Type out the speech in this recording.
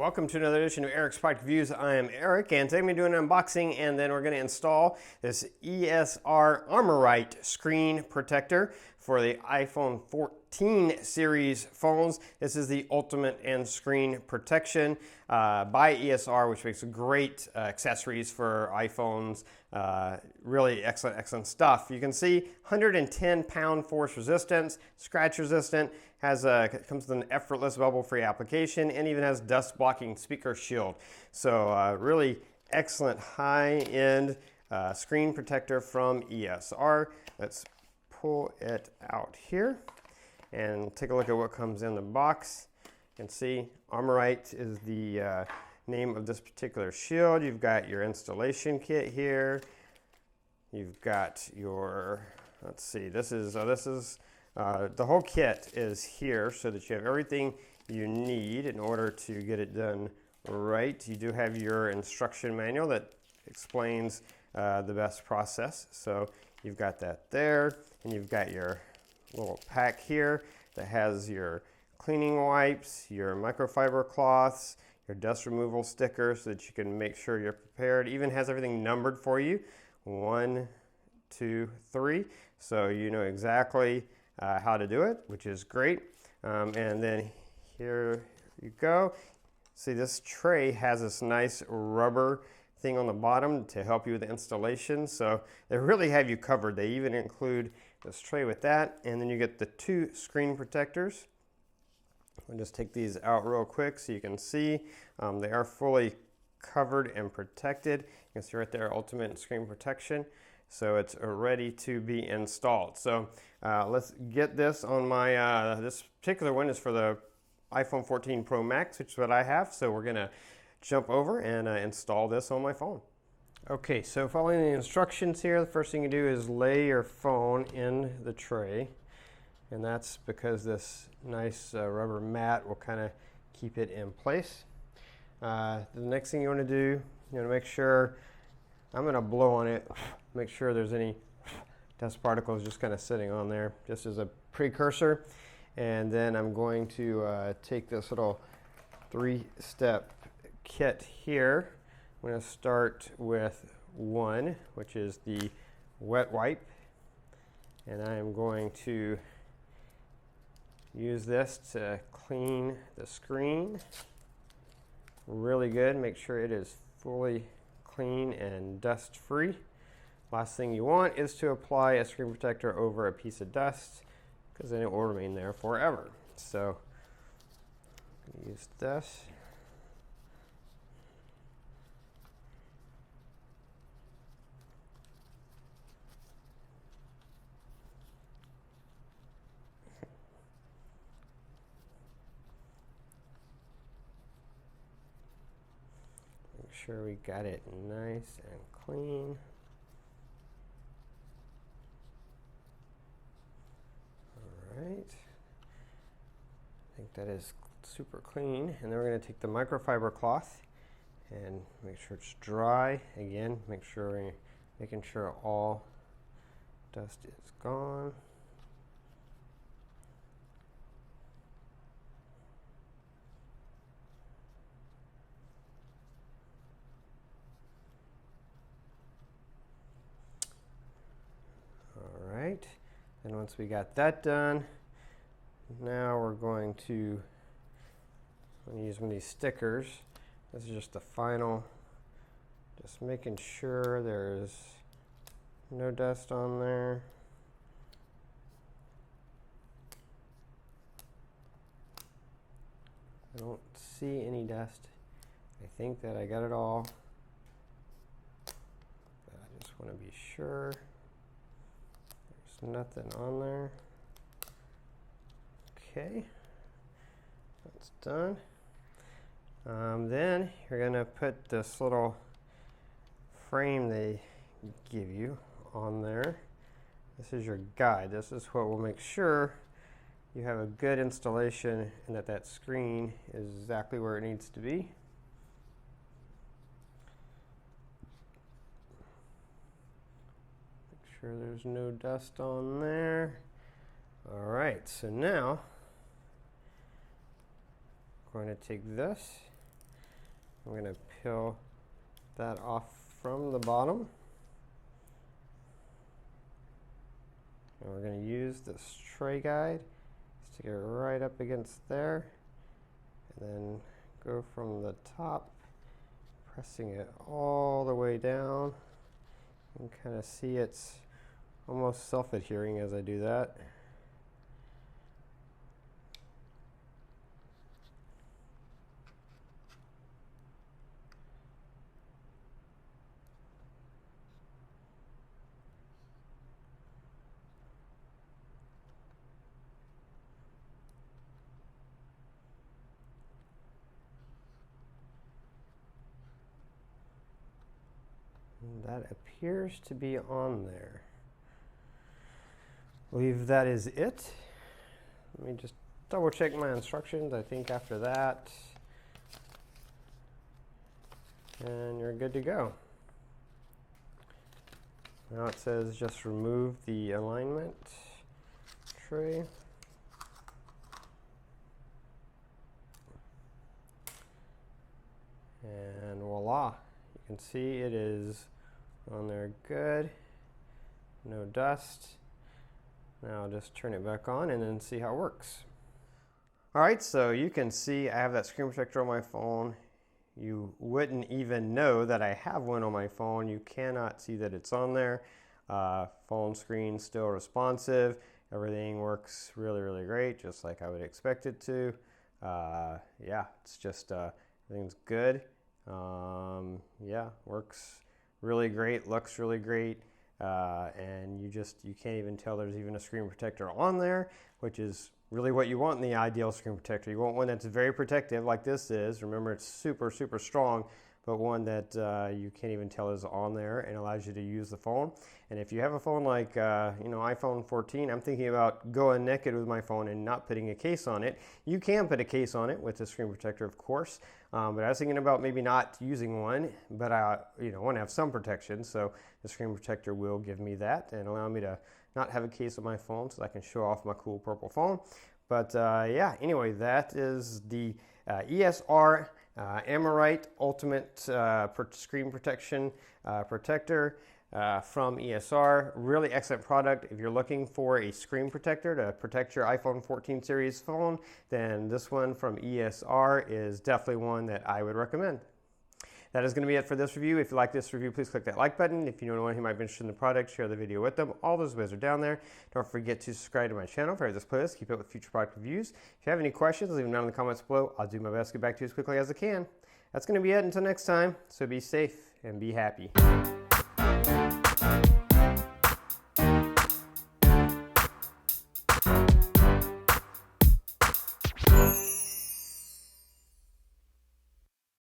Welcome to another edition of Eric's Product Reviews. I am Eric, and today we're doing an unboxing, and then we're going to install this ESR Armorite screen protector for the iPhone 14 series phones. This is the ultimate in screen protection by ESR, which makes great accessories for iPhones. Really excellent stuff. You can see 110 pound force resistance, scratch resistant, comes with an effortless bubble-free application, and even has dust blocking speaker shield. So really excellent high-end screen protector from ESR. Let's pull it out here and take a look at what comes in the box. You can see Armorite is the name of this particular shield. You've got your installation kit here. You've got your, let's see, this is the whole kit is here so that you have everything you need in order to get it done right. You do have your instruction manual that explains the best process. So you've got that there, and you've got your little pack here that has your cleaning wipes, your microfiber cloths, your dust removal sticker so that you can make sure you're prepared. It even has everything numbered for you, 1, 2, 3, so you know exactly how to do it, which is great. And then here you go. See, this tray has this nice rubber thing on the bottom to help you with the installation, so they really have you covered. They even include this tray with that, and then you get the 2 screen protectors. I'll just take these out real quick so you can see they are fully covered and protected. You can see right there, ultimate screen protection. So it's ready to be installed. So let's get this on my, this particular one is for the iPhone 14 Pro Max, which is what I have. So we're gonna jump over and install this on my phone. Okay, so following the instructions here, the first thing you do is lay your phone in the tray. And that's because this nice rubber mat will kind of keep it in place. The next thing you want to do, you want to make sure, I'm going to blow on it, make sure there's any dust particles just kind of sitting on there, just as a precursor. And then I'm going to take this little 3-step kit here. I'm going to start with 1, which is the wet wipe. And I am going to use this to clean the screen really good. Make sure it is fully clean and dust free. Last thing you want is to apply a screen protector over a piece of dust, because then it will remain there forever. So I'm going to use this. Sure we got it nice and clean. All right, I think that is super clean. And then we're going to take the microfiber cloth and make sure it's dry. Again, making sure all dust is gone. And once we got that done, now we're going to use one of these stickers. This is just the final, just making sure there's no dust on there. I don't see any dust. I think that I got it all, but I just want to be sure. Nothing on there. Okay, that's done. Then you're going to put this little frame they give you on there. This is your guide. This is what will make sure you have a good installation and that screen is exactly where it needs to be. Sure there's no dust on there. All right, so now I'm going to take this I'm going to peel that off from the bottom. And we're going to use this tray guide, stick it right up against there, and then go from the top, pressing it all the way down. You can kind of see it's almost self-adhering as I do that. And that appears to be on there. I believe that is it. Let me just double check my instructions. I think after that, and you're good to go. Now it says just remove the alignment tray. And voila, you can see it is on there good, no dust. Now I'll just turn it back on and then see how it works. All right, so you can see I have that screen protector on my phone. You wouldn't even know that I have one on my phone. You cannot see that it's on there. Phone screen still responsive. Everything works really, really great, just like I would expect it to. Yeah, it's just everything's good. Yeah, works really great, looks really great. And you can't even tell there's even a screen protector on there, which is really what you want in the ideal screen protector. You want one that's very protective like this is. Remember, it's super, super strong, but one that you can't even tell is on there and allows you to use the phone. And if you have a phone like iPhone 14, I'm thinking about going naked with my phone and not putting a case on it. You can put a case on it with the screen protector, of course, but I was thinking about maybe not using one, but I want to have some protection, so the screen protector will give me that and allow me to not have a case on my phone so I can show off my cool purple phone. But yeah, anyway, that is the ESR Armorite Ultimate Screen Protection Protector from ESR. Really excellent product. If you're looking for a screen protector to protect your iPhone 14 series phone, then this one from ESR is definitely one that I would recommend. That is going to be it for this review. If you like this review, please click that like button. If you know anyone who might be interested in the product, share the video with them. All those ways are down there. Don't forget to subscribe to my channel for this playlist. Keep up with future product reviews. If you have any questions, leave them down in the comments below. I'll do my best to get back to you as quickly as I can. That's going to be it until next time. So be safe and be happy.